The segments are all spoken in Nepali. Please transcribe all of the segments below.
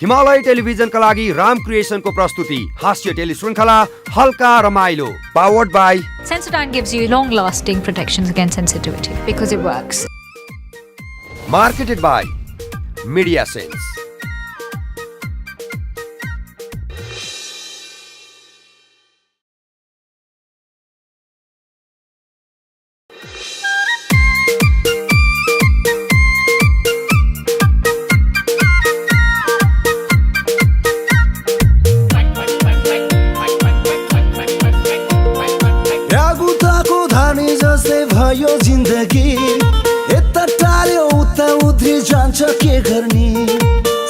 हिमालय टेलिभिजनका लागि राम क्रिएसनको प्रस्तुति हास्य टेली श्रृङ्खला हल्का रमाइलो powered by Sensodyne gives you long-lasting protections against sensitivity because it works. Marketed by media sense. भयो जिन्दगी यता टाल्यो उता उध्री जान्छ के गर्ने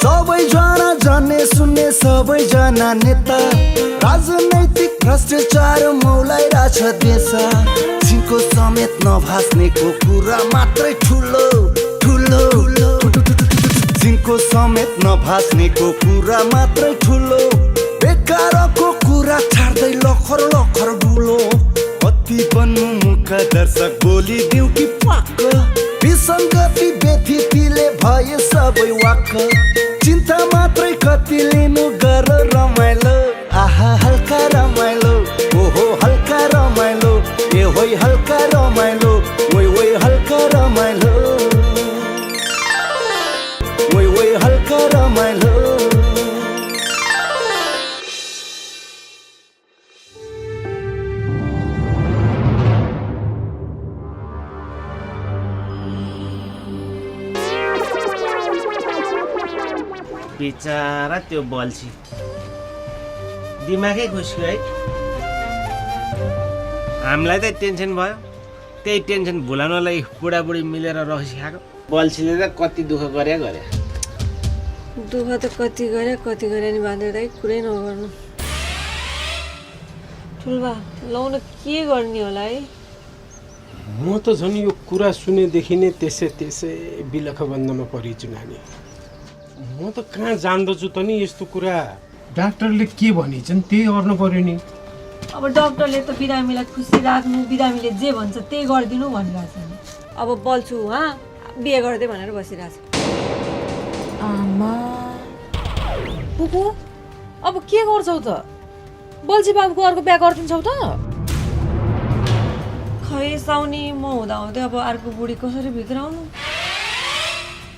सबैजना जान्ने सुन्ने सबैजना नेता राजनैतिक भ्रष्टाचार मौलाइरहेछ देश जिनको समेत नभास्नेको कुरा मात्रै ठुलो ठुलो जिनको समेत नभास्नेको कुरा मात्रै ठुलो बेकारको कुरा छाड्दै लखर लखर डुलो कति बन्नु मुख दर्शक बोलिदिउ कि पाक्क विसङ्गति व्यथितिले भए सबै वाक्क चिन्ता मात्रै कति लिनु गर रमाइलो आहा हल्का रमाइलो ओहो हल्का रमाइलो ए होइ हल्का रमाइलो ओइ ओइ हल्का रमाइलो ओइ ओइ हल्का रमाइलो। बिचारा त्यो बल्छी दिमागै खुस्क्यो है। हामीलाई त टेन्सन भयो, त्यही टेन्सन भुलाउनलाई बुढाबुढी मिलेर रक्सी खाएको। बल्छीले त कति दुःख गरे दुःख त कति गरे नि बाँधेरै कुरै नगर्नु। ठुल्बा लाउन के गर्ने होला है। म त झन् यो कुरा सुनेदेखि नै त्यसै बिलख बन्दमा परिछु नानी। म त कहाँ जान्दछु त नि यस्तो कुरा। डाक्टरले के भनिन्छन् त्यही गर्नु पर्यो नि। अब डाक्टरले त बिरामीलाई खुसी राख्नु, बिरामीले जे भन्छ त्यही गरिदिनु भनिरहेछ नि। अब बल्छु बिहे गर्दै भनेर बसिरहेछ। आमा बुबु अब के गर्छौ त? बल्छी बाबुको अर्को बिहे गरिदिन्छौ त? खै साउनी म हुँदाहुँदै अब अर्को बुढी कसरी भित्राउनु।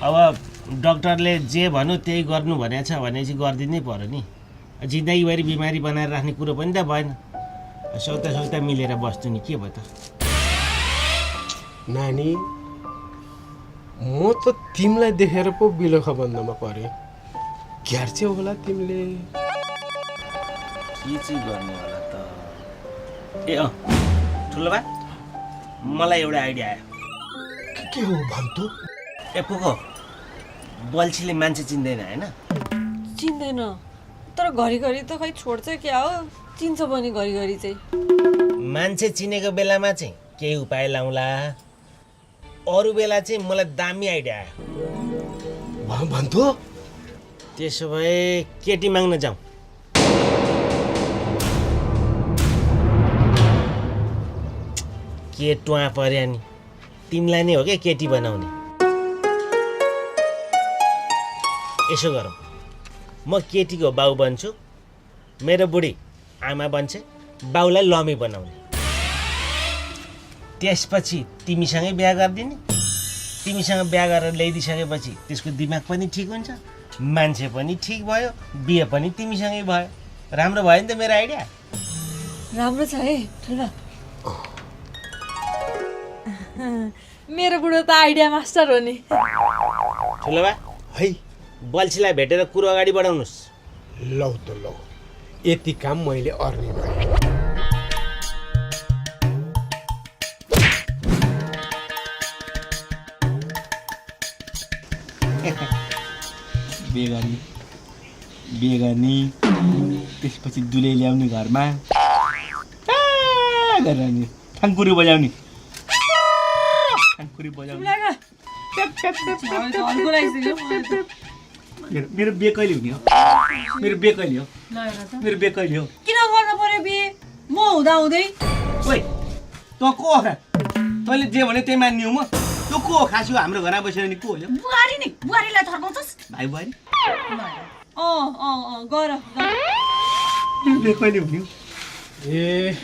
अब डाक्टरले जे भन्यो त्यही गर्नु भनेको छ भनेपछि गरिदिनै पर्यो नि। जिन्दगीभरि बिमारी बनाएर राख्ने कुरो पनि त भएन। सौता मिलेर बस्नु नि, के भयो त नानी। म त तिमीलाई देखेर पो बिलख बन्दमा परेँ। घ्यार्छौ होला तिमीले। के चाहिँ गर्ने होला त? ए ठुलो बा, मलाई एउटा आइडिया आयो। के हो भन्तो? ए पुको, बल्छीले मान्छे चिन्दैन होइन? चिन्दैन तर घरिघरि त खै छोड्छ क्या हो। चिन्छ पनि घरिघरि चाहिँ। मान्छे चिनेको बेलामा चाहिँ केही उपाय लाउँला, अरू बेला चाहिँ मलाई दामी आइडिया आयो। भन्तो? त्यसो भए केटी माग्न जाउँ। के टुवा पर्या नि, तिमीलाई नै हो क्या केटी बनाउने। यसो गरौँ, म केटीको बाउ बन्छु, मेरो बुढी आमा बन्छ, बाउलाई लमी बनाउने। त्यसपछि तिमीसँगै बिहा गरिदिने। तिमीसँग बिहा गरेर ल्याइदिइसकेपछि त्यसको दिमाग पनि ठिक हुन्छ, मान्छे पनि ठिक भयो, बिहे पनि तिमीसँगै भयो। राम्रो भयो नि त मेरो आइडिया? राम्रो छ है ठुला। मेरो बुढो त आइडिया मास्टर हो नि। ठुलो बा है, बल्छीलाई भेटेर कुरो अगाडि बढाउनुहोस्। लौ त लौ, यति काम मैले अर्ने भएँ। बिहे गर्ने त्यसपछि दुलै ल्याउने घरमा गर्ने ठाङ्कुरी बजाउने। मेरो बिहे कहिले हुने हो? मेरो बिहे कहिले हो? मेरो बिहे कहिले हो? किन गर्नु पर्यो बिहे म हुँदाहुँदै? ओइ त को हो? तैँले जे भन्यो त्यही मान्ने हो म? त को हो? खासु हाम्रो घरमा बसेर नि को हो? बुहारी नि, बुहारीलाई थर्काउँछस्? भाइ बुहारी गर बिहे कहिले हुने हो? ए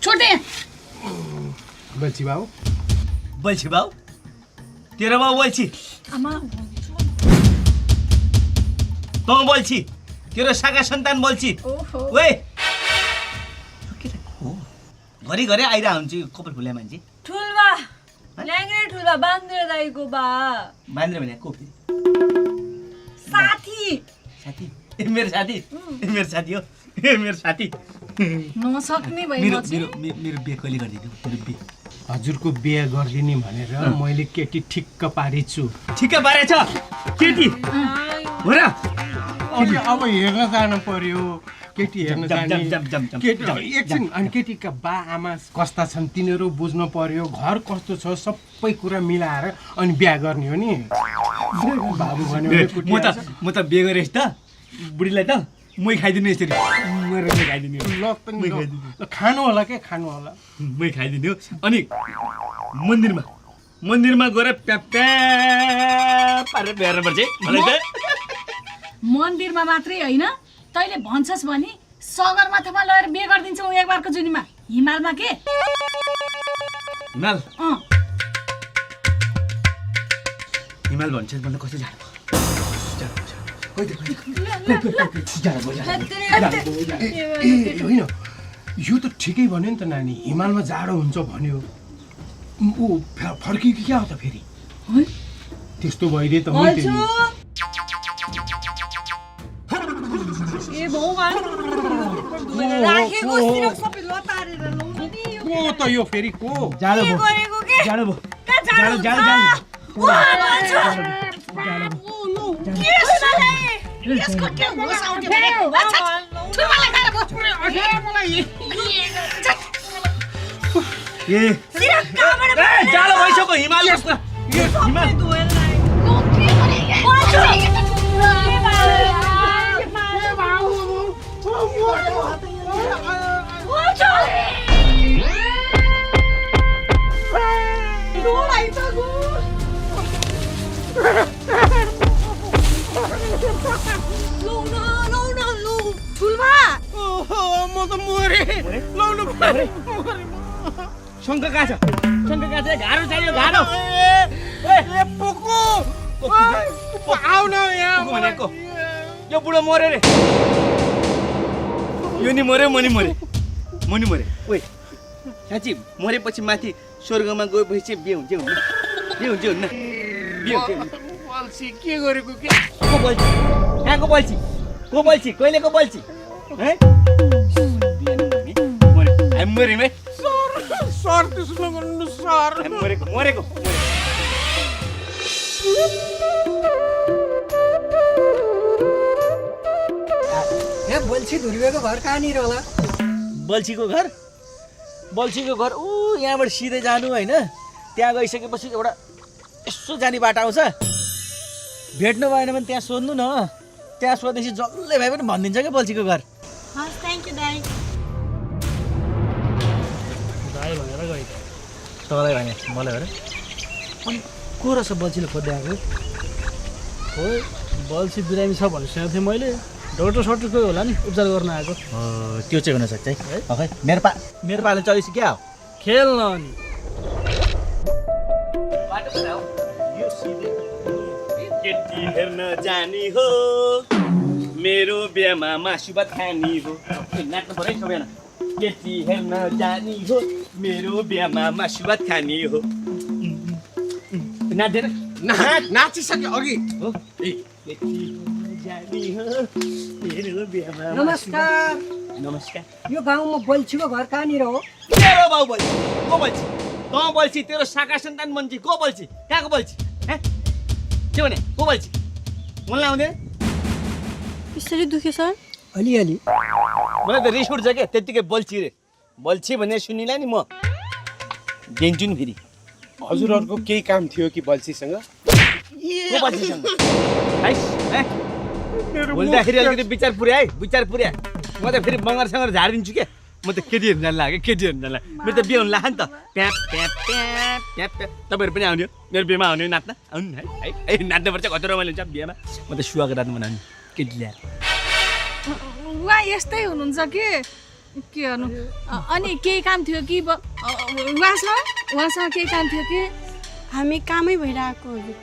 छोटे बल्छी बाबु बल्छी बाउ तेरो बाउ बल्छी आमा तँ बल्छी तेरो साका सन्तान बल्छी ओए घरि आइरह हुन्छ यो कपाल फुल्या मान्छे ठुलबा ल्याङ्ग्रे ठुलबा बान्द्रे दाइको बा बान्द्रे भने को फेरि साथी साथी ए मेरो साथी मेरो साथी हो ए मेरो साथी नसक्ने भइ मेरो मेरो मेरो बिहे कहिले गरिदिनु मेरो बिहे हजुरको बिहे गरिदिने भनेर मैले केटी ठिक्क पारेछु ठिक्क पारेछ केटी हो र अब हेर्न जानु पर्यो केटी हेर्न जाने केटी एकछिन अनि केटीका बा आमा कस्ता छन् तिनीहरू बुझ्नु पर्यो घर कस्तो छ सबै कुरा मिलाएर अनि बिहा गर्ने हो नि बाबु भन्यो म त बिहे गरेँ त बुढीलाई त मै खाइदिनु यसरी मरेर मै खाइदिनु खानु होला के खानु होला मै खाइदिनु अनि मन्दिरमा गएर प्याप्या पारेर बिहार्नु पर्छ मलाई त मन्दिरमा मात्रै होइन तैँले भन्छस् भने सगरमाथामा लगेर बिहे गरिदिन्छौ एक बारको जुनीमा हिमालमा के हिमाल अँ हिमाल भन्छ भन्दा कस्तो जाडो होइन यो त ठिकै भन्यो नि त नानी हिमालमा जाडो हुन्छ भन्यो ऊ फर्कियो कि क्या हो त फेरि त्यस्तो भइदिए त बल्छु ए भगवान राखेको सिरक सबै लतारेर लाउँछ नि यो को त यो फेरि को जाडो के भयो गरेको के जाडो भयो कहाँ जाडो जाडो यसको के होस आउँथ्यो फेरि ठुलबालाई खाएर बस्नु ए जाडो भइसक्यो हिमाल जस्तो यो हिमाल म त मरे लाउनु शङ्ख कहाँ छ घारो चाहियो घारो ए पुकु आउ न यहाँ भनेको यो बुढो मर्यो रे यो नि मर्यो म नि मरे ओइ साँच्ची मरेपछि माथि स्वर्गमा गएपछि चाहिँ बिहे हुन्छ हुन्न बल्छी के गरेको के को बल्छी कहाँको बल्छी कहिलेको बल्छी है हामी मऱ्यौँ है सर त्यसो नगर्नु सर मरेको बल्छी धुर्वेको घर कहाँनिर होला बल्छीको घर ऊ यहाँबाट सिधै जानु होइन त्यहाँ गइसकेपछि एउटा यसो जाने बाटो आउँछ भेट्नु भएन भने त्यहाँ सोध्नु न त्यहाँ सोधेपछि जसले भए पनि भनिदिन्छ क्या बल्छीको घर दाइ भनेर गयो तँलाई भने मलाई भने अनि को रहेछ बल्छीले खोज्दै आएको हो बल्छी बिरामी छ भनेर सुनेको थिएँ मैले डक्टर सटर कोही होला नि उपचार गर्न आएको त्यो चाहिँ हुनसक्छ है खै मेरो पाले चलेपछि क्या हो खेल्न अनि केटी हेर्न जाने हो मेरो बिहामा मासु भात खाने हो नाच्नु पऱ्यो है सबैजना केटी हेर्न जाने हो मेरो बिहामा मासु भात खाने हो नाच्दैन नाचिसक्यो अघि हो केटी हेर्न जाने हो मेरो बिहामा नमस्कार यो गाउँमा बल्छीको घर कहाँनिर हो तेरो बाउ बल्छी को बल्छी तँ बल्छी तेरो साका सन्तान बल्छी को बल्छी कहाँको बल्छी के भने को बल्छी मलाई आउँदैन यसरी दुख्यो सर अलिअलि मलाई त रिस उठ्छ क्या त्यत्तिकै बल्छी रे बल्छी भने सुनिला नि म दिन्छु नि फेरि हजुरहरूको केही काम थियो कि बल्छीसँग को बल्छीसँग बोल्दाखेरि अलिकति विचार पुर्याए म त फेरि बङ्गारसँग झारिदिन्छु क्या म त केटी हेर्न जान लाग्यो केटी हेर्न जान लाग्यो मेरो त बिहे हुन लाग्यो नि त प्याप प्याप प्याप प्याप प्याप तपाईँहरू पनि आउने हो मेरो बिहेमा आउने हो नाच्न आउनु है नाच्नुपर्छ कति रमाइलो हुन्छ बिहेमा म त सुवाको रात बनाउने केटी ल्याएर उहाँ यस्तै हुनुहुन्छ के गर्नु अनि केही काम थियो कि उहाँसँग केही काम थियो कि हामी कामै भइरहेको हो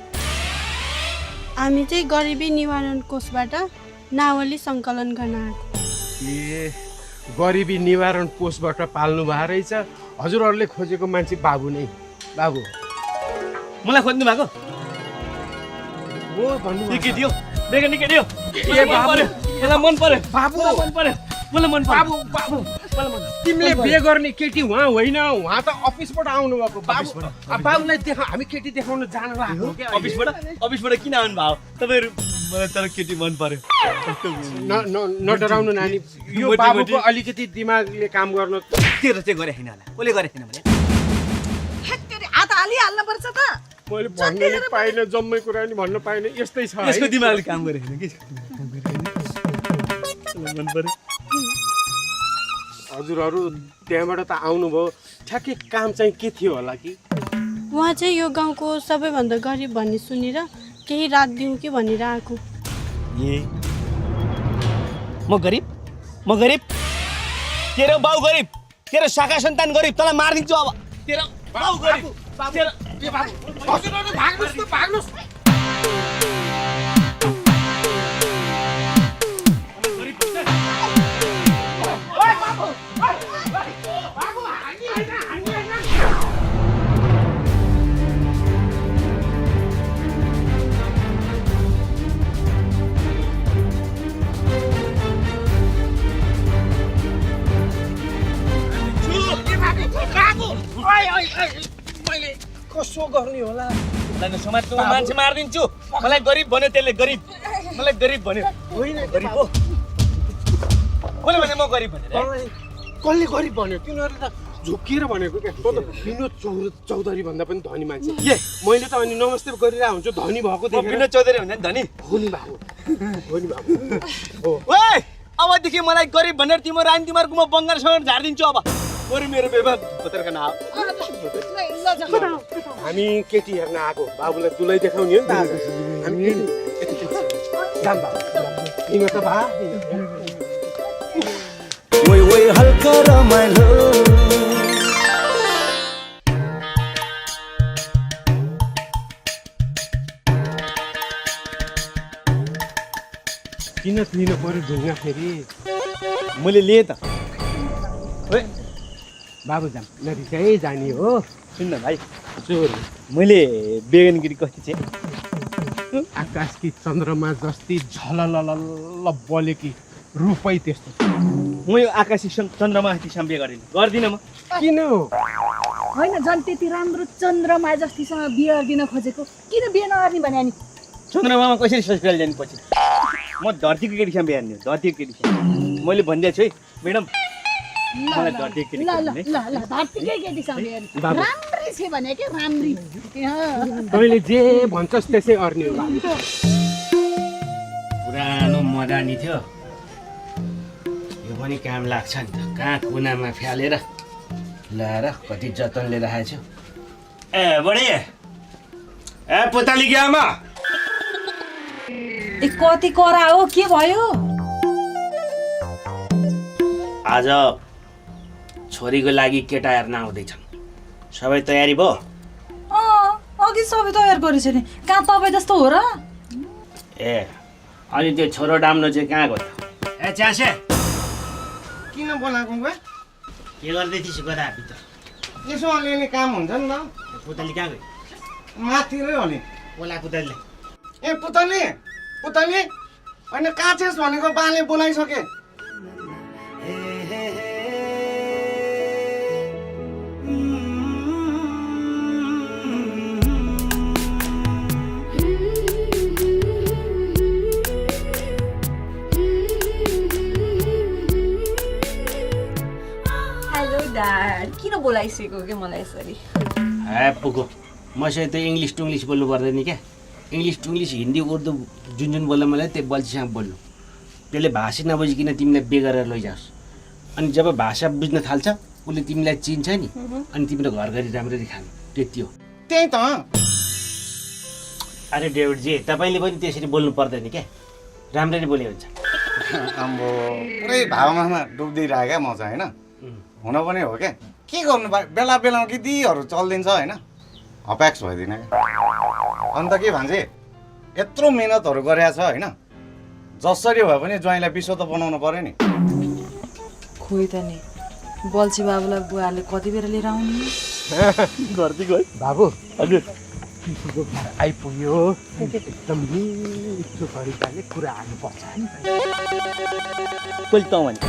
हामी चाहिँ गरिबी निवारण कोषबाट नावली सङ्कलन गर्न आएको ए गरिबी निवारण कोषबाट पाल्नु भएको रहेछ हजुरहरूले खोजेको मान्छे बाबु नै बाबु मलाई खोज्नु भएको हो भन्नु केटी हो बेगनी केटी हो मलाई मन पर्यो बाबु मन पर्यो मलाई मन पर्यो बाबु तिमीले बिहे गर्ने केटी उहाँ होइन उहाँ त अफिसबाट आउनु भएको बाबुलाई देखा हामी केटी देखाउन जान लाग्यो अफिसबाट किन आउनु भयो तपाईँहरू मलाई तर केटी मन पर्यो नडराउनु नानी यो बाबुको अलिकति दिमागले काम गर्न तेरो चाहिँ गरे होइन होला कसले गरे होइन भने हात हालिहाल्नु पर्छ त मैले भन्नु पाइनँ जम्मै कुरा नि भन्न पाइनँ यस्तै छ यसको दिमागले काम गरे होइन कि मन पर्यो हजुरहरू त्यहाँबाट त आउनुभयो ठ्याक्कै काम चाहिँ के थियो होला कि उहाँ चाहिँ यो गाउँको सबैभन्दा गरिब भन्ने सुनेर केही रात दिउँ कि भनेर आएको ए म गरिब तेरो बाउ गरिब तेरो शाखा सन्तान गरिब तँलाई मारिदिन्छु अब तेरो बाउ गरिब हजुरहरू भाग्नुहोस् न भाग्नुहोस् मैले कसो गर्ने होला समाजको मान्छे मारिदिन्छु मलाई गरिब भन्यो त्यसले गरिब मलाई गरिब भन्यो होइन गरिब हो कसले भने म गरिब भनेर कसले गरिब भन्यो तिनीहरूले त झुकिएर भनेको क्या त विनोद चौधरी भन्दा पनि धनी मान्छे ए मैले त अनि नमस्ते गरिरहेको हुन्छु धनी भएको देखेर विनोद चौधरी भन्दा धनी हो नि बाबु ओए अबदेखि मलाई गरिब भनेर तिम्रो आइन तिमीहरूको म बङ्गालसँग झारिदिन्छु अब बरु मेरो बेबा भतरका नाम हामी केटी हेर्न आएको बाबुलाई दुलै देखाउने हो नि त आज हामी जाम बाबु तिमी त भा ओइ हल्का रमाइलो किन लिनु पर्यो ढुङ्गा फेरि मैले लिएँ त ओए बाबु जाम नरिसाइ जाने हो सुन्न भाइ जोर मैले बेगनगिरी कति थिएँ आकाशकी चन्द्रमा जस्ती झललल बलेकी रूपै त्यस्तो म यो आकाशी चन्द्रमा जतिसँग बिहे गर्दिनँ म किन हो होइन झन् त्यति राम्रो चन्द्रमा जस्तीसँग बिहे गर्न खोजेको किन बिहे नगर्ने भने अनि चन्द्रमामा कसरी ससुराल जाने पछि म धरतीको केटीसँग बिहे गर्ने धरतीको केटीसँग मैले भनिदिएको छु है म्याडम मलाई धरतीको केटी ल धरतीकै केटीसँग बिहे राम्रै छ भने के राम्री तैँले जे भन्छस् त्यसै गर्ने हो पुरानो मदानी थियो यो पनि काम लाग्छ नि त कहाँ कुनामा फ्यालेर ल्याएर कति जतनले राखेको छु ए बढी ए पुतली आमा कति करा हो के भयो आज छोरीको लागि केटा हेर्न आउँदैछन् सबै तयारी भयो अघि सबै तयार गरेछ नि कहाँ तपाईँ जस्तो हो र ए अनि त्यो छोरो डाम्नो चाहिँ कहाँ गयो ए च्यासे किन बोलाएको बा के गर्दै थिइस् गदाभित्र यसो अलिअलि काम हुन्छ नि त पुतली कहाँ गयो माथिरै हो नि बोला पुतलीले ए पुतली पुतली होइन कहाँ छेस् भनेको बाले बोलाइसके किन बोलाइसकेको के मलाई यसरी ए पुगो मसँग त इङ्ग्लिस टुङ्ग्लिस बोल्नु पर्दैन क्या इङ्ग्लिस टुङ्ग्लिस हिन्दी उर्दू जुन जुन बोल्दा मलाई त्यो बल्छीसँग बोल्नु त्यसले भाषा नबुझिकन तिमीलाई बिहे गरेर लैजाओस् अनि जब भाषा बुझ्न थाल्छ उसले तिमीलाई चिन्छ नि अनि तिम्रो घर गरी राम्ररी खानु त्यति हो। त्यही त अरे डेभिडजी तपाईँले पनि त्यसरी बोल्नु पर्दैन क्या, राम्ररी बोले हुन्छ। आम्बो पुरै भावनामा डुब्दिरहेको क्या म चाहिँ होइन, हुन पनि हो क्या। के गर्नु बेला बेलामा कि दिहरू चलिदिन्छ होइन, हप्याक्स भइदिन क्या। अन्त के भन्छ यत्रो मिहिनेतहरू गरेको छ होइन, जसरी भए पनि ज्वाइँलाई विश्व त बनाउनु पर्यो नि। खोइ त नि बल्छी बाबुलाई बुवाले कति बेर लिएर आउने गर्दै गयो बाबु हजुर आइपुग्यो एकदम मिठो तरिकाले कुरा हाल्नुपर्छ नि। पहिले तँ भने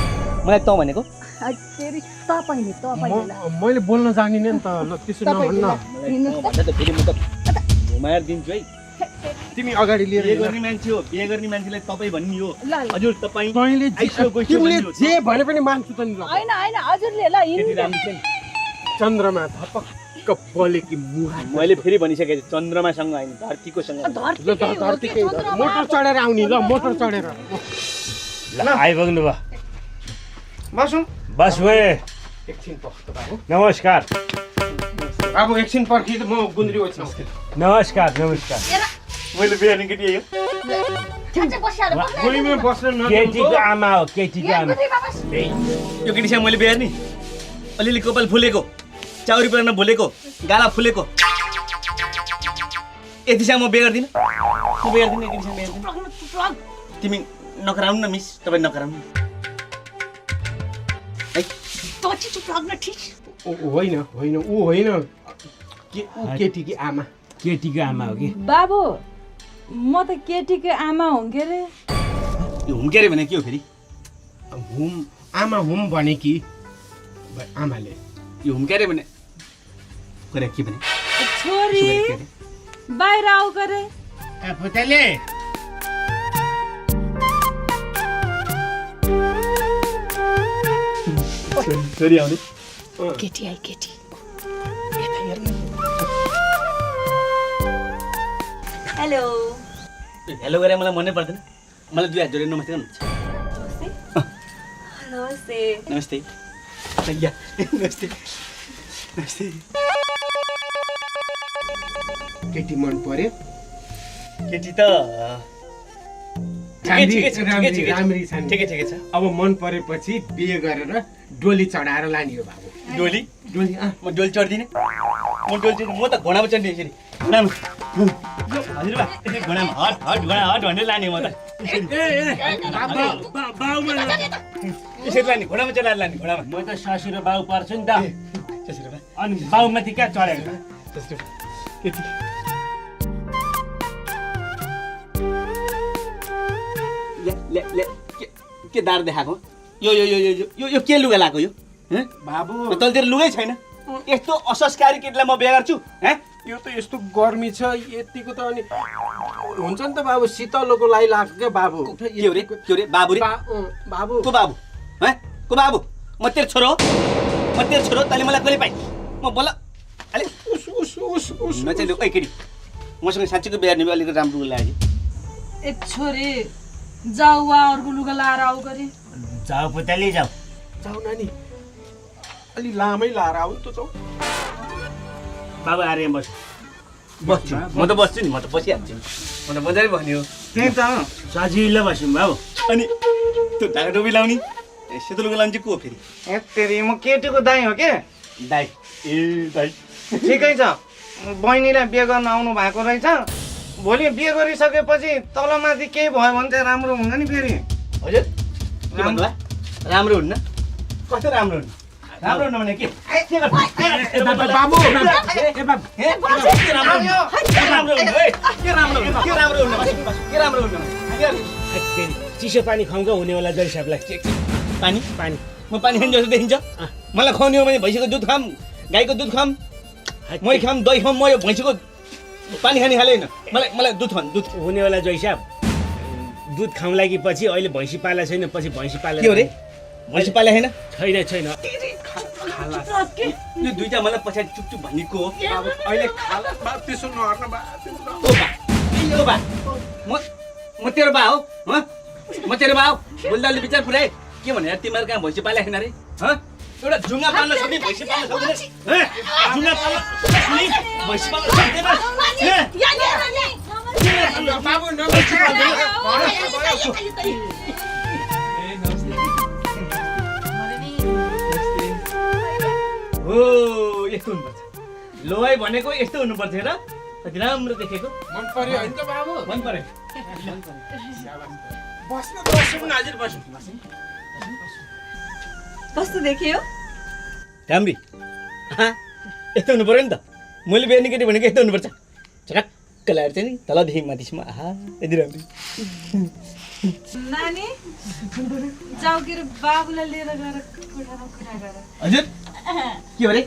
मलाई तँ भनेको मैले बोल्न जानिनँ नि त, ल त्यसो नभन्न। भन्दा त फेरि म त घुमाएर दिन्छु है। तिमी अगाडि लिएर बिहे गर्ने मान्छे हो, बिहे गर्ने मान्छेलाई तपाईँ भन्ने हो। हजुर तपाईँ तैँले तिमीले जे भने पनि मान्छु त नि। होइन होइन हजुरले ल केटी राम्रो छ नि। चन्द्रमा धपक्क बलेकी मुहा। मैले फेरि भनिसकेँ चन्द्रमासँग होइन धरतीकोसँग। ल धरतीकै मोटर चढेर आउने, ल मोटर चढेर। ल आइपुग्नु भयो, बसौँ बस भए। एकछिन पर्ख बाबु। नमस्कार बाबु एकछिन पर्खि म गुन्द्री ओछ्न। नमस्कार नमस्कार। मैले बिहान केटी आयो भुइँमा बस्न केटीको आमा हो, केटीको आमा। यो केटीसँग मैले बिहान नि अलिअलि कपाल फुलेको, चाउरी पुरानो भुलेको, गाला फुलेको, यतिसँग म बिहे गर्दिनँ। म बिहे गर्दिनँ केटीसँग बिहे गर्दिनँ। तिमी नकराउनु न मिस, तपाईँ नकराउनु होइन होइन ऊ होइन, ऊ केटीकी आमा। केटीको आमा हो कि? बाबु म त केटीको आमा हुँ के अरे। यो हुम के अरे भने के हो फेरि? हुम आमा हुम भने कि आमाले यो हुम के अरे भने करे के भने? छोरी बाहिर आऊ करे। पुतले छोरी आउने केटी आई केटी। हेलो हेलो गरे मलाई मनै पर्दैन। मलाई दुई हात जोडेर नमस्ते गर्नुहुन्छ। नमस्ते। नमस्ते या नमस्ते नमस्ते। केटी मन पर्यो? केटी त राम्री छ नि। ठिकै ठिकै छ। अब मन परेपछि बिहे गरेर डोली चढाएर लाने हो बाबु। डोली डोली म डोली चढ्दिनँ। म डोली चढ्दिनँ, म त घोडामा चढ्ने फेरि। घोडामा हजुरबा घोडामा हट हट घोडा हट भनेर लाने म त। यसरी लाने, घोडामा चढाएर लाने, घोडामा। म त ससुर बाउ पर्छु नि त, त्यसरी अनि बाउमाथि कहाँ चढेको? केटी ले ले के दार देखाएको? यो यो यो यो यो यो के लुगा लाएको यो? बाबु तलतिर लुगै छैन। यस्तो असंस्कारी केटीलाई म बिहे गर्छु? यो त यस्तो गर्मी छ यतिको त। अनि हुन्छ नि त बाबु, शीतलोको लागि लाग्छ क्या बाबु। के हो रे? के हो रे? बाबु रे? बाबु को बाबु? को बाबु? म तेरो छोरो हो, म तेरो छोरो। तैँले मलाई कहिले पाइ? म बोल अलि नचाहिँ। ओइ केटी मसँग साँच्चीको बिहे गर्ने अलिकति राम्रो लाग्यो। ए छोरी जाऊ वा अर्को लुगा लाएर आऊ गरी। जाऊ पुतली जाऊ। जाऊ नानी, अलि लामै लाएर आऊ नि त जाऊ। बाबु आएर यहाँ बस्छु। बस्छु म त बस्छु नि, म त बसिहाल्छु। म त मजाले भन्यो। त्यही त सजिलो बस्यौँ बाबु। अनि त्यो ढाका टोपी लाउने सेतो लुगा लाउने चाहिँ को हो फेरि? यत्तेरी म केटीको दाइ हो के? दाइ ए दाइ ठिकै छ, बहिनीलाई बिहे गर्न आउनु भएको रहेछ। भोलि बिहे गरिसकेपछि तलमाथि केही भयो भने चाहिँ राम्रो हुन्न नि फेरि। हजुर के भन्नुभयो? राम्रो हुन्न? कस्तो राम्रो हुन्न? राम्रो हुन्न भने के? बाबु चिसो पानी खुवाउँछ हुनेवाला जय साहबलाई। पानी पानी म पानी खाने जस्तो देखिन्छ? मलाई खुवाउने हो भने भैँसीको दुध खाम, गाईको दुध खाम, मही खाम, दही खाम। म यो भैँसीको पानी खाने खाले होइन। मलाई दुध खानु, दुध हुनेवाला जय साहब दुध खाउँला कि पछि अहिले भैँसी पाला छैन, पछि भैँसी पाला। के हो रे? भैँसी पाले छैन? छैन छैन। यो दुईटा मलाई पछाडि चुपचुप भनेको हो। अहिले खाला त्यसो नहर्न बा। म तेरो बा हो, म तेरो बा हो। बोल्दा अलि विचार पुऱ्याए। के भने तिमीहरू कहाँ भैँसी पालेको छैन रे एउटा जुङ्गा पाल्न सक्ने भैँसी पाल्न सक्दैन जुङ्गा पाल्न सक्ने भैँसी पाल्न सक्दैन हो यस्तो हुनुपर्छ लोहाई भनेको यस्तो हुनुपर्छ र कति राम्रो देखेको मन पर्यो होइन त बाबु मन पर्यो बस्नु बस्नु न हजुर बस्नु कस्तो देख्यो राम्री यस्तो हुनु पर्यो नि त मैले बिहानी केटी भनेको यस्तो हुनुपर्छ झटक्क लगाएर चाहिँ नि तलदेखि माथिसम्म आहा यति राम्री नानी जाऊ के बाबुलाई लिएर गएर कोठामा कुरा गर हजुर के हो रे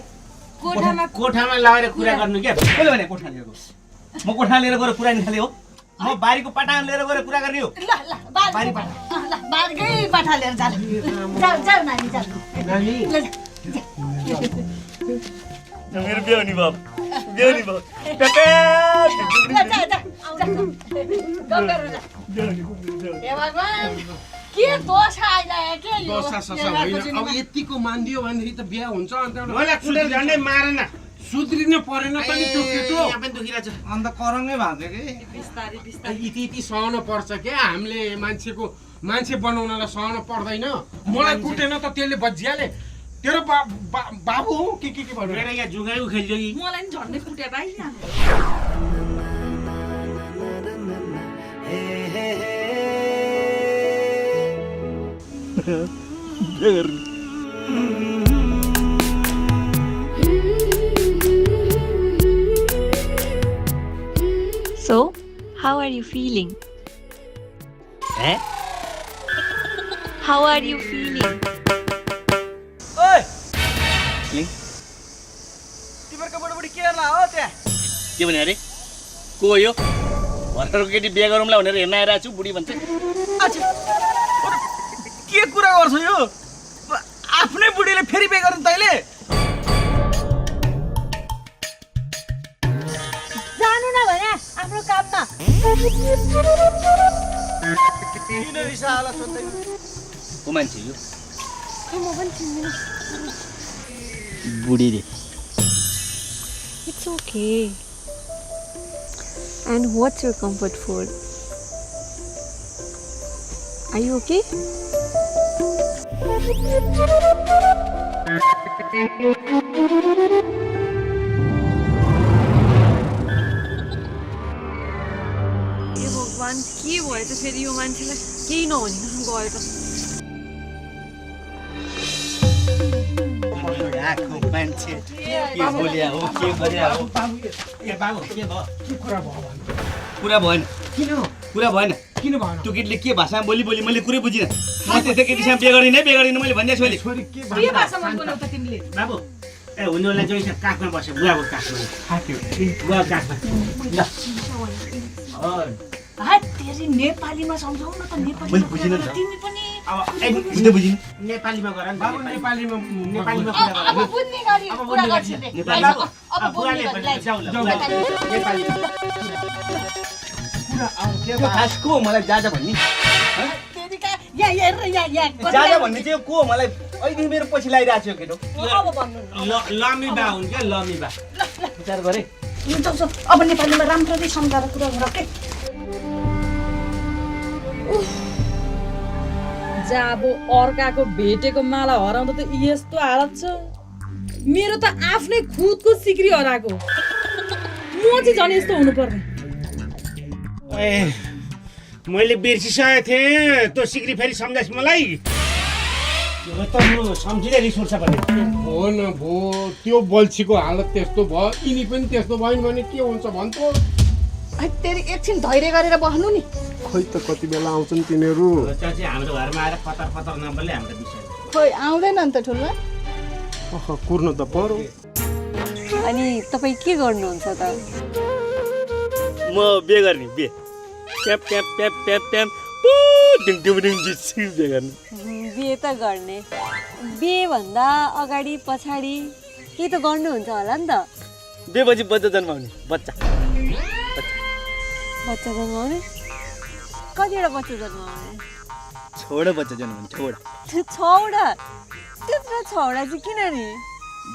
कोठामा लगाएर कुरा गर्नु क्या कसले भने कोठा लिएर गयो म कोठा लिएर गएर कुरा नि खाले हो म बारीको पाटा लिएर गएर कुरा गर्ने हो बारी पाटा बारकै पाठा लिएर जाऊ जाऊ नानी जाऊ मेरो ब्याउनी बाप के दोष आइलायो के यो अब यतिको मानिदियो भनेदेखि त बिहा हुन्छ अन्त मलाई कुटेर झन्डै मारेन सुध्रिनु परेन पनि त्यो केटो यहाँ पनि दुखिरहेछ अन्त करङ्गै भएको थियो कि यति सहनु पर्छ क्या हामीले मान्छे बनाउनलाई सहनु पर्दैन मलाई कुटेन त त्यसले बजिहाले तेरो बाबु हो के भन्नु मेरो यहाँ जुगाइ उखेल्यो कि मलाई नि झन्डै कुटे भाइ So, how are you feeling? How are you feeling? ओइ तिमीहरूको बुढाबुढी के गर्ला हो त्यहाँ के भने अरे को हो यो भर्खरको केटी बिहा गरौँला भनेर हेर्न आइरहेको छु बुढी भन्छ के कुरा गर्छौ यो आफ्नै बुढीले फेरि बिहा गर्नु तैँले जानु न भने आफ्नो काममा किन रिसाला सोध्दै को मान्छे यो म पनि चिन्दिनँ बुढी रे It's okay. And what's your comfort food? Are you okay? हे भगवान के भयो त फेरि यो मान्छेलाई केही नभनिकन गयो त मान्छे के बोलिया हो के गरिया हो ए बाबु के भयो के कुरा भयो कुरा भएन किन कुरा भएन किन भएन त्यो केटीले के भाषामा बोली मैले कुरै बुझिनँ म त्यस्तो केटीसँग बिहे गरिनँ मैले भनिदिएको छु अहिले छोरी के के भाषामा बोल्यौ त तिमीले बाबु ए हुनेलाई चाहिँ काखमा बस्यो बुवाको काखमा बुवाको काखमा ल तेरी नेपालीमा सम्झाउ न त नेपाली मैले बुझिनँ नि त तिमी पनि अब बुझ्दै बुझिन नेपालीमा गर बाबु नेपालीमा अब बुझ्ने गरी कुरा गर्छु ले अब बुझ्ने गरी नेपालीमा कुरा खास को मलाई जाजा भन्ने तेरी का या जाजा भन्ने चाहिँ को मलाई अहिले मेरो पछि लागिरहेको छु केटो अब भन्नु लमी बा हुन् क्या लमी बा विचार गरे अब नेपालीमा राम्ररी सम्झाएर कुरा गर के जाबो अर्काको भेटेको माला हराउँदा त यस्तो हालत छ मेरो त आफ्नै खुदको सिक्री हराएको म चाहिँ झन् यस्तो हुनुपर्ने ए मैले बिर्सिसकेको थिएँ त्यो सिक्री फेरि सम्झाइस् मलाई त्यो त म सम्झिँदै रिस उठ्छ भने हो न भो त्यो बल्छीको हालत त्यस्तो भयो यिनी पनि त्यस्तो भएन भने के हुन्छ भन्थ्यो तेरी एकछिन धैर्य गरेर बस्नु नि खै त कति बेला आउँछन् तिनीहरू चाहिँ हाम्रो घरमा आएर पतर नबोल्ने हाम्रो विषय खोइ आउँदैन नि त ठुलो कुर्नु त पर्यो अनि तपाईँ के गर्नुहुन्छ त म बिहे गर्ने बिहे प्याप प्याप प्याप प्याप प्याप बिहे गर्ने बिहे त गर्ने बिहे भन्दा अगाडि पछाडि केही त गर्नुहुन्छ होला नि त बिहेपछि बच्चा जन्माउने बच्चा जन्माउने कतिवटा बच्चा जन्माउने छवटा बच्चा जन्माउने 6वटा 6वटा त्यत्रो 6वटा चाहिँ किन नि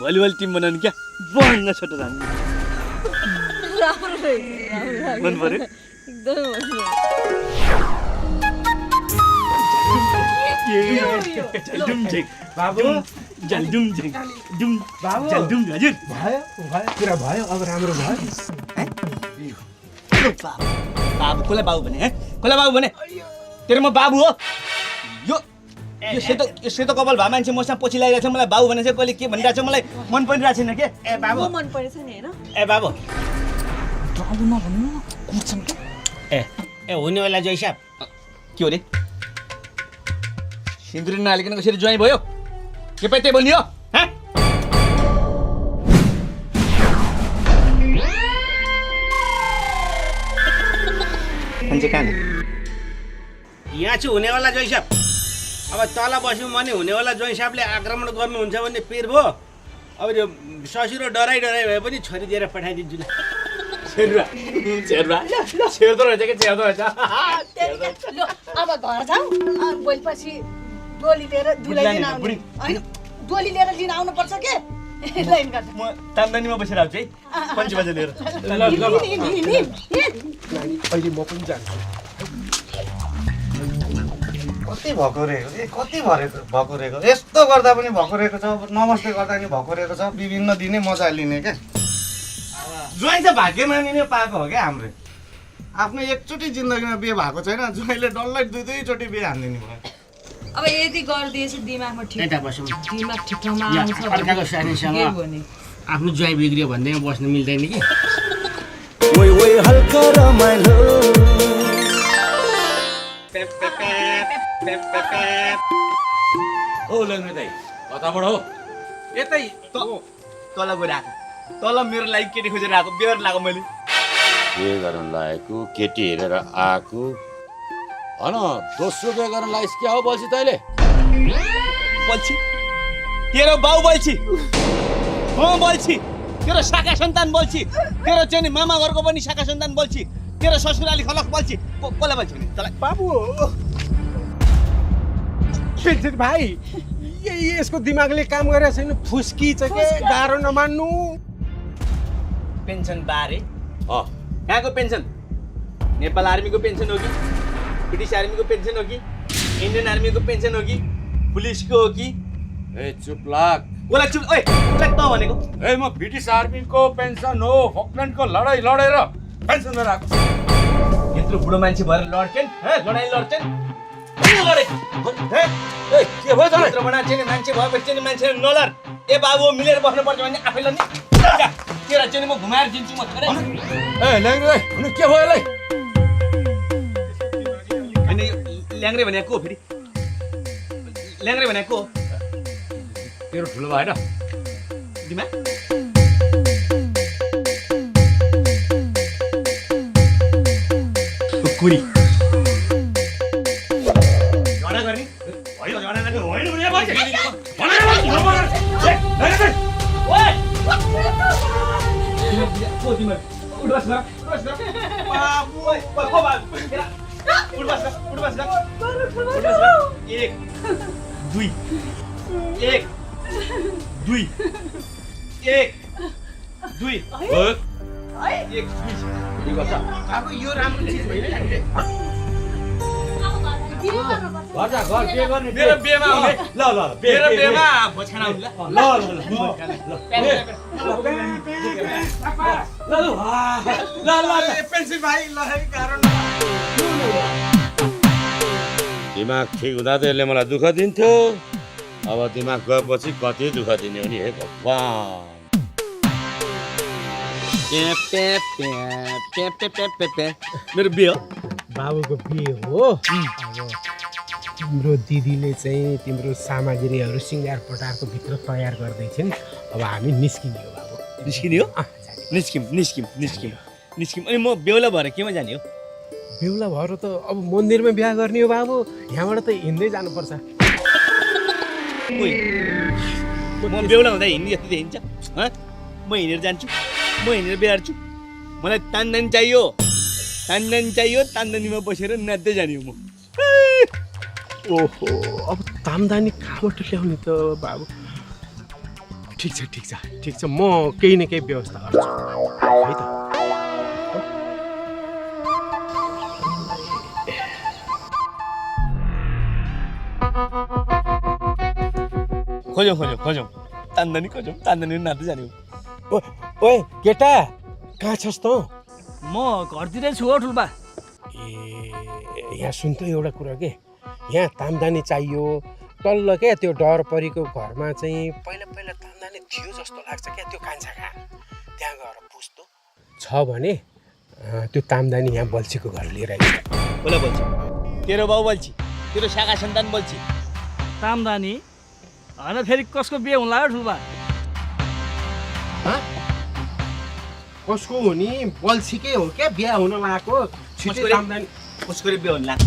भलिबल टिम बनाउने क्या बन्न छोटो जाने राम्रो मन पर्यो एकदमै मन पर्यो बाबु जल्दुम झिङ दुम बाबु जल्दुम हजुर भयो कुरा भयो अब राम्रो भयो बाबु कसलाई बाबु भने कसलाई बाबु भने तेरो म बाबु हो यो सेतो कपाल भए मान्छे मसँग पछि लागिरहेको छ मलाई बाबु भने चाहिँ कहिले के भनिरहेको छ मलाई मन परिरहेको छैन के ए बाबु मन परेछ नि हैन ए बाबु बाबु नभन्नु न कुर्छन् के ए हुनेवाला जय साहब के हो रे सिन्दुर नहालिकन कसरी ज्वाइँ भयो के पाइ त्यही बोल्ने हो मान्छे कहाँ यहाँ छु हुनेवाला जय साहब अब तल बस्यौँ भने हुनेवाला जय साहबले आक्रमण गर्नुहुन्छ भने पिर भयो अब यो ससुरो डराइ भए पनि छोरी दिएर पठाइदिन्छु ल शेरुवा शेर्दो रहेछ कि शेर्दो रहेछ ल अब घर जाऊ भोलिपछि डोली लिएर दुलै लिन आउने हैन डोली लिएर लिन आउनु पर्छ के लाइन काट म तामदानीमा बसेर आउँछु है 5 बजे लिएर अहिले म पनि जान्छु कति भकुरेको कति भकुरेको यस्तो गर्दा पनि भकुरेको छ नमस्ते गर्दा पनि भकुरेको छ विभिन्न दिने मजा लिने क्या ज्वाइँ त भाग्यमा नि पाएको हो क्या हाम्रो आफ्नो एकचोटि जिन्दगीमा बिहे भएको छैन ज्वाइँले डल्लै दुईचोटि बिहे हानिदिनु भयो अब यदि गरिदिएपछि दिमागमा ठिक यता बसौँ दिमाग ठिक ठाउँमा यहाँ आउँछ अर्काको सानीसँग आफ्नो ज्वाइँ बिग्रियो भन्दैमा बस्नु मिल्दैन कि ओ लग्ने दाइ कताबाट हो यतै तल गएर आएको तल मेरो लागि केटी खोजेर आएको बेहोर लगाएको मैले बिहे गर्न लागेको केटी हेरेर आएको होइन दोस्रो बिहे गर्न लागेको क्या हो बल्छी तैँले बल्छी तेरो बाउ बल्छी म बल्छी तेरो शाखा सन्तान बल्छी तेरो चाहिँ मामा घरको पनि शाखा सन्तान बल्छी तेरो ससुराली खलक बल्छी कसलाई बल्छी नि तँलाई बाबु भाइ यसको दिमागले काम गरेको छैन फुस्की छ के गाह्रो नमान्नु पेन्सन बारे कहाँको पेन्सन नेपाल आर्मीको पेन्सन हो कि ब्रिटिस आर्मीको पेन्सन हो कि इन्डियन आर्मीको पेन्सन हो कि पुलिसको हो कि ए चुप लाग कसलाई चुप ओए कसलाई त भनेको ए म ब्रिटिस आर्मीको पेन्सन हो फकल्यान्डको लडाइँ लडेर पेन्सन लिएर आएको यत्रो बुढो मान्छे भएर लड्छन् लडाइँ लड्छन् के भयो त यत्रो मान्छे भएपछि चाहिँ मान्छे नलड ए बाबु मिलेर बस्नुपर्छ भने आफैलाई नि तेरा चाहिँ म घुमाएर दिन्छु म थोरै ए ल्याङ्ग्रे के भयो यसलाई अनि ल्याङ्ग्रे भनेको हो फेरि ल्याङ्ग्रे भनेको तेरो ठुलो भएन दिमाग कुरी झगडा गर्ने होइन झगडा गर्ने होइन भने बन्छ ओए को दिमाग उठ बस न बाबु ओए को बाबु उठ बस न 1 2 1 2 1 2 अब यो राम्रो चिज होइन घर जा घर के गर्ने मेरो बेमा आउने ल मेरो बेमा भोजखाना आउने ल पेन्सिल भाइ ल कारण दिमाग ठिक हुँदा त यसले मलाई दुःख दिन्थ्यो अब दिमाग गएपछि कति दुःख दिने हो नि हे भगवान् मेरो बिहे हो बाबुको बिहे हो तिम्रो दिदीले चाहिँ तिम्रो सामग्रीहरू सिँगार पटारको भित्र तयार गर्दैछन् अब हामी निस्किने हो बाबु निस्किने हो निस्किम अनि म बेहुला भएर केमा जाने हो बेहुला भएर त अब मन्दिरमा बिहा गर्ने हो बाबु यहाँबाट त हिँड्दै जानुपर्छ म बेहुला हुँदा हिँड्ने जस्तो हिँड्छ म हिँडेर जान्छु म हिँडेर बिहार्छु मलाई तानदान चाहियो तानदानीमा बसेर नाच्दै जाने हो म ओहो अब तामदानी कहाँबाट ल्याउने त बाबु ठिक छ म केही न केही व्यवस्था गर्छु है त खोजौँ तान्दानी नाच्दै जाने हो। ओए केटा कहाँ छस् त म घरतिरै छु हो ठुल्बा। ए यहाँ सुन त एउटा कुरा के यहाँ तामदानी चाहियो तल्ल क्या त्यो डर परेको घरमा चाहिँ पहिला तामदानी थियो जस्तो लाग्छ क्या त्यो कान्छा कहाँ त्यहाँ गएर पुछ्नु छ भने त्यो तामदानी यहाँ बल्छीको घर लिएर आइन्छ। बोला बल्छी तेरो बाउ बल्छी तेरो शाखा सन्तान बल्छी तामदानी होइन फेरि कसको बिहे हुन लाग्यो ठुल्बा? कसको हो नि बल्छीकै हो क्या बिहा हुन लागेको छिटो तामदानी उसको बिहे हुन लाग्यो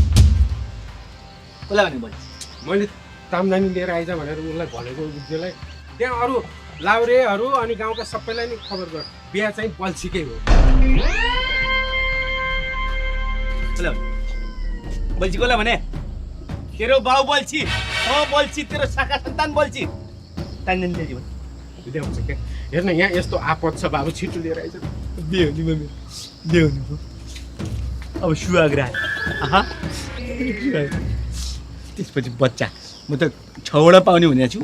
बोला भने बल्छी मैले तामदानी लिएर आइज भनेर उसलाई भनेको बुझ्दैलाई त्यहाँ अरू लाउरेहरू अनि गाउँका सबैलाई नि खबर गर बिहा चाहिँ बल्छीकै हो। बल्छी बोला भने तेरो बाउ बल्छी बल्छी तेरो शाखा सन्तान बल्छी तान्दैन ल्याइदियो बिहा हुन्छ क्या हेर्न यहाँ यस्तो आपद छ बाबु छिटो लिएर आइज बिहे हुने मम्मी बिहे हुनु अब सुहाग्रा त्यसपछि बच्चा म त 6वटा पाउने हुने छु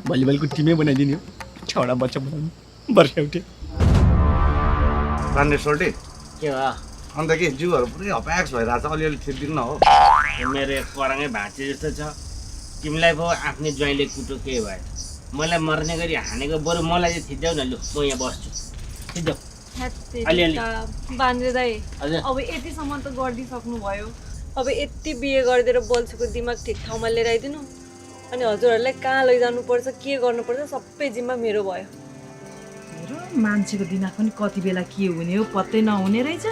भलिबलको टिमै बनाइदिने हो 6वटा बच्चा बनाउनु वर्ष उठ्यो रान्ने सोल्टे के हो अन्त के जिउहरू पुरै हप्याक्स भइरहेको छ अलिअलि थिच्दिनु न हो मेरो कराङै भाँचे जस्तो छ तिमीलाई पो आफ्नै ज्वाइँले कुटो के भयो मलाई मर्ने गरी हानेको बरु मलाई चाहिँ थिच्जाउ न लु म यहाँ बस्छु थिच्जाउ अलिअलि बान्द्रे दाइ हजुर अब यतिसम्म त गरिदिइसक्नु भयो अब यति बिहे गरिदिएर बल्छीको दिमाग ठिक ठाउँमा लिएर आइदिनु अनि हजुरहरूलाई कहाँ लैजानुपर्छ के गर्नुपर्छ सबै जिम्मा मेरो भयो। मान्छेको दिमाग पनि कति बेला के हुने हो पत्तै नहुने रहेछ।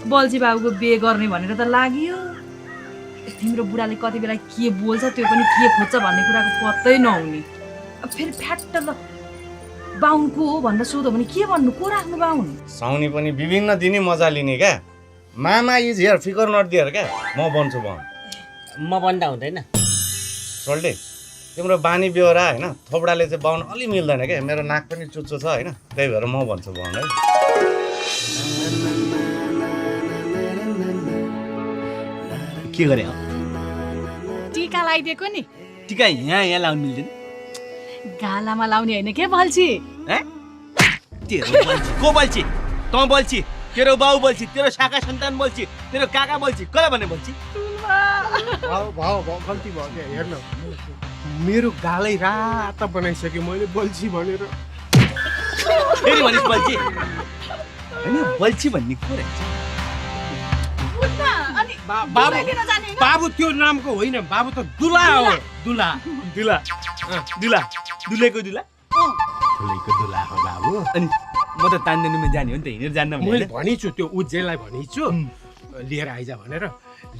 बल्छी बाबुको बिहे गर्ने भनेर त लाग्यो तिम्रो बुढाले कति बेला के बोल्छ त्यो पनि के खोज्छ भन्ने कुराको पत्तै नहुने। अब फेरि फ्याट्ट ल बाहुन को हो भनेर सोध्यो भने के भन्नु को राख्नु बाहुन? साउनी पनि विभिन्न दिने मजा लिने क्या मामा इज हियर फिकर नट दियर क्या म बन्छु बाहुन म बन्दा हुँदैन सोल्टे तिम्रो बानी बेहोरा होइन थोपडाले चाहिँ बाहुन अलि मिल्दैन क्या मेरो नाक पनि चुच्चो छ होइन त्यही भएर म भन्छु बाहुन है। के गरे हो टिका लगाइदिएको नि टिका यहाँ लाउनु मिल्दैन गालामा लाउने होइन के बल्छी तेरो बल्छी को बल्छी तँ बल्छी तेरो बाउ बल्छी तेरो शाखा सन्तान बल्छी तेरो काका बल्छी कसलाई भने बल्छी भाउ गल्ती भयो क्या हेर्न मेरो गालै रातो बनाइसक्यो मैले बल्छी भनेर फेरि भनिस् बल्छी होइन बल्छी भन्ने को रहेछ बाबु त्यो नामको होइन बाबु त दुला हो दुला दुलेको दुला दुलेको दुला हो बाबु। अनि म त तान्देनुमा जाने हो नि त हिँडेर जान्न मैले भनिछु त्यो उज्जैलाई भनिछु लिएर आइज भनेर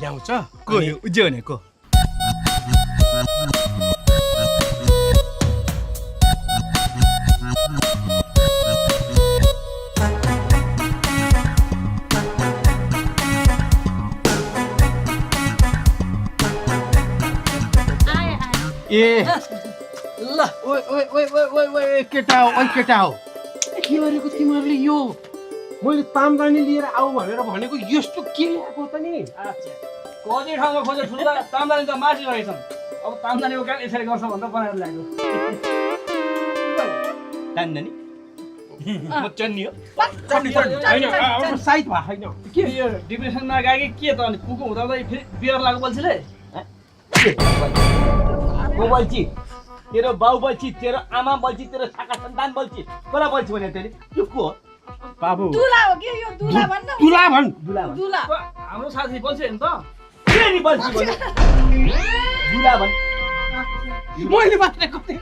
ल्याउँछ को उज्जै भनेको ए ल ओइ केटा हो के गरेको तिमीहरूले यो मैले तामदानी लिएर आऊ भनेर भनेको यस्तो के ल्याएको त नि कति ठाउँमा खोजेर ठुल्दा तामदानी त माथि रहेछन् अब तामदानीको काम यसरी गर्छ भनेर बनाएर ल्याएको तान्दानी म चन्नी हो साइड भएको छैन के यो डिप्रेसनमा गयो कि के त अनि कुको हुँदा फेरि बियर लाग्यो बल्छीले को बल्छी तेरो बाउ बल्छी तेरो आमा बल्छी तेरो शाखा सन्तान बल्छी कसलाई बल्छी भने तेरि यो को हो बाबु दुला हो के यो दुला भन्न दुला हाम्रो साथी बल्छी होइन त फेरि बल्छी भने दुला भन् मैले मात्र कति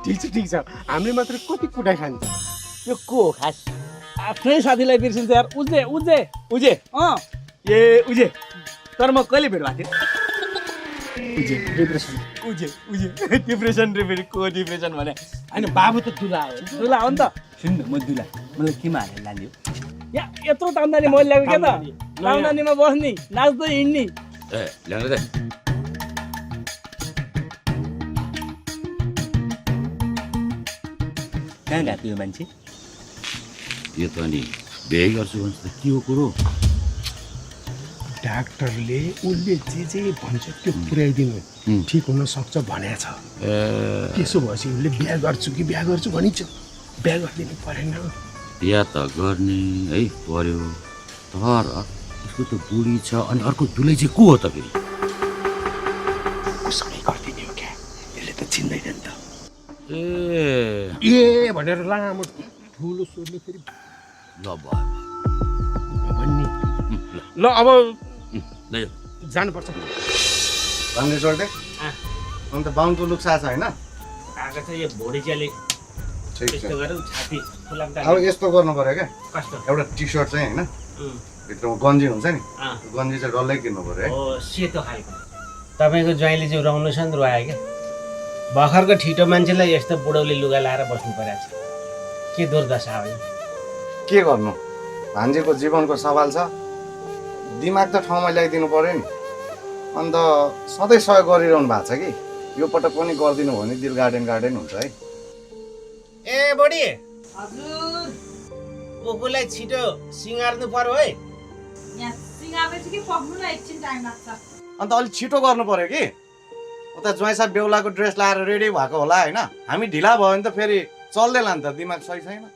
ठिक छ हामीले मात्र कति कुटाइ खान्छ यो को हो खास आफ्नै साथीलाई बिर्सिन्छ यार उजे ए उजे तर म कहिले भेट भएको थिएँ डिप्रेसन रे फेरि को डिप्रेसन भने होइन बाबु त दुला हो नि त सुन न म दुला मलाई केमा हालेर लान्यो यहाँ यत्रो तामदानी मैले ल्याएको क्या त तामदानीमा बस्ने नाच्दै हिँड्ने ए ल्याउनु दे कहाँ गएको यो मान्छे? यो त नि बिहे गर्छु भन्छ त के हो कुरो? डाक्टरले उसले जे भन्छ त्यो पुर्याइदिनु ठिक हुन सक्छ भनेको छ। त्यसो भएपछि उसले बिहा गर्छु भनिन्छ। बिहा गरिदिनु परेन। बिहा त गर्ने है पर्यो तर उसको त बुढी छ अनि अर्को दुलै चाहिँ को हो त फेरि? उसकै गरिदिने हो क्या, त्यसले त चिन्दैन नि त। ए भनेर लामो ठुलो स्वरले फेरि ल भयो भन्ने। ल अब ल जानुपर्छ। भन्ने छोड्दै अन्त बाहुनको लुक साथ होइन? आएको छ यो भोडिच्याले ठिक छ। यस्तो गरेर छाती फुलाउँदा अब यस्तो गर्नु पर्यो क्या, कस्तो? एउटा टी सर्ट चाहिँ होइन भित्रमा गन्जी हुन्छ नि, गन्जी चाहिँ डल्लै किन्नु पर्यो है। हो सेतो खालको। तपाईँको ज्वाइँले चाहिँ रुवाउनु छ नि रुवायो क्या। भर्खरको ठिटो मान्छेलाई यस्तो बुढौली लुगा लाएर बस्नु परेको छ। के दुर्दशा हो? के गर्नु, भान्जीको जीवनको सवाल छ, दिमाग त ठाउँमा ल्याइदिनु पर्यो नि। अन्त सधैँ सहयोग गरिरहनु भएको छ कि यो पटक पनि गरिदिनु भयो भने दिल गार्डन हुन्छ है। ए बुढी हजुर, कुकुरलाई छिटो सिँगार्नु पर्यो है। यहाँ सिँगार्दै छ कि पक्नु न एकछिन टाइम लाग्छ। अन्त अलिक छिटो गर्नु पर्यो कि उता ज्वाइँ साहब बेहुलाको ड्रेस लाएर रेडी भएको होला होइन। हामी ढिला भयो भने त फेरि चल्दैन नि त, दिमाग सही छैन।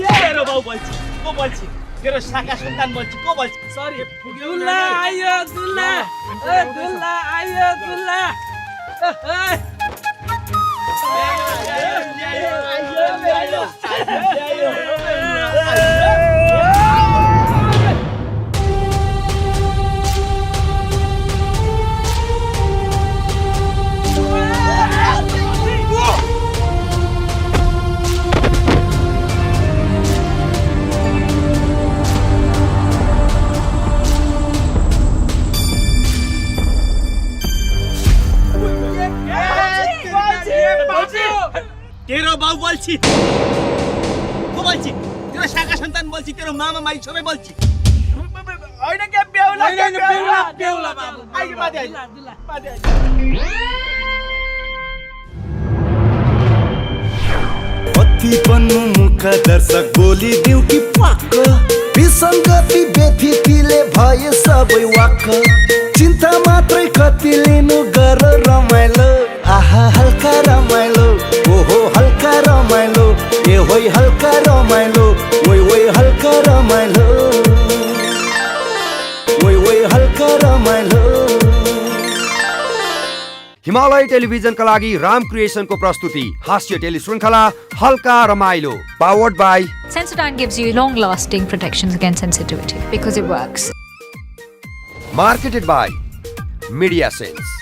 तेरो बाउ बोल्छ, को बोल्छ? तेरो साका सन्तान बोल्छ, को बोल्छ? सरी दुल्ला आयो, दुल्ला आयो, दुल्ला। तेरो बाउ बोल्छ, को बोल्छ? तेरो साका सन्तान बोल्छ, तेरो मामा माई सबै बोल्छ। होइन के बेहुला बाबु। आइ माथि आइ। कति बन्नु मुख दर्शक बोलिदिउ कि पाक, विसङ्गति व्यथितिले भए सबै वाक। चिन्ता मात्रै कति लिनु गर रमाइलो, आहा हल्का रमाइलो, ओहो हल्का रमाइलो, ए होइ हल्का रमाइलो, ओइ हल्का रमाइलो, ओइ हल्का रमाइलो। हिमालय टेलिभिजनका लागि राम क्रिएसनको प्रस्तुति हास्य टेली श्रृङ्खला हल्का रमाइलो, powered by Sensodyne gives you long-lasting protection against sensitivity because it works. Marketed by Media Sense.